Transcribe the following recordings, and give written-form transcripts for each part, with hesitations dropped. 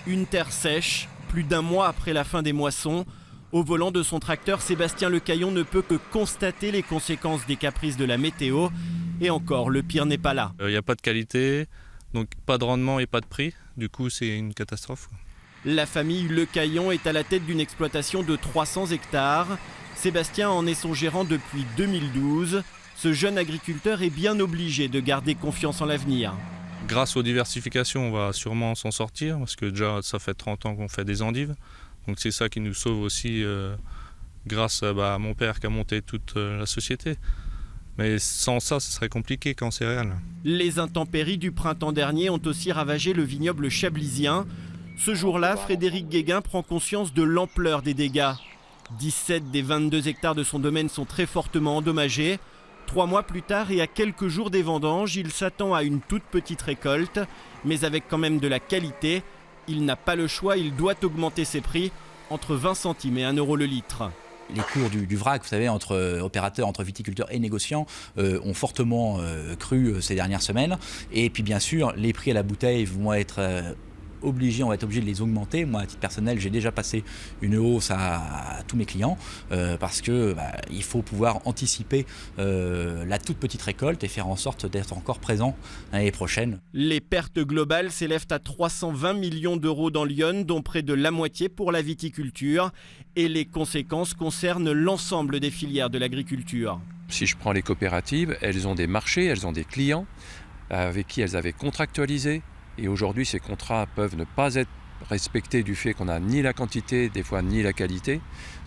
Une terre sèche, plus d'un mois après la fin des moissons. Au volant de son tracteur, Sébastien Lecaillon ne peut que constater les conséquences des caprices de la météo. Et encore, le pire n'est pas là. Il n'y a pas de qualité, donc pas de rendement et pas de prix. Du coup, c'est une catastrophe. La famille Lecaillon est à la tête d'une exploitation de 300 hectares. Sébastien en est son gérant depuis 2012. Ce jeune agriculteur est bien obligé de garder confiance en l'avenir. Grâce aux diversifications, on va sûrement s'en sortir, parce que déjà, ça fait 30 ans qu'on fait des endives. Donc c'est ça qui nous sauve aussi grâce à mon père qui a monté toute la société. Mais sans ça, ce serait compliqué qu'en céréales. Les intempéries du printemps dernier ont aussi ravagé le vignoble chablisien. Ce jour-là, Frédéric Guéguin prend conscience de l'ampleur des dégâts. 17 des 22 hectares de son domaine sont très fortement endommagés. 3 mois plus tard et à quelques jours des vendanges, il s'attend à une toute petite récolte, mais avec quand même de la qualité. Il n'a pas le choix, il doit augmenter ses prix entre 20 centimes et 1 euro le litre. Les cours du vrac, vous savez, entre opérateurs, entre viticulteurs et négociants, ont fortement cru ces dernières semaines. Et puis bien sûr, les prix à la bouteille vont être on va être obligé de les augmenter. Moi, à titre personnel, j'ai déjà passé une hausse à tous mes clients parce que il faut pouvoir anticiper la toute petite récolte et faire en sorte d'être encore présent l'année prochaine. Les pertes globales s'élèvent à 320 millions d'euros dans l'Yonne, dont près de la moitié pour la viticulture. Et les conséquences concernent l'ensemble des filières de l'agriculture. Si je prends les coopératives, elles ont des marchés, elles ont des clients avec qui elles avaient contractualisé. Et aujourd'hui, ces contrats peuvent ne pas être respectés du fait qu'on n'a ni la quantité, des fois ni la qualité.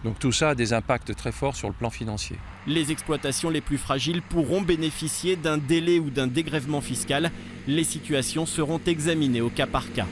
Donc tout ça a des impacts très forts sur le plan financier. Les exploitations les plus fragiles pourront bénéficier d'un délai ou d'un dégrèvement fiscal. Les situations seront examinées au cas par cas.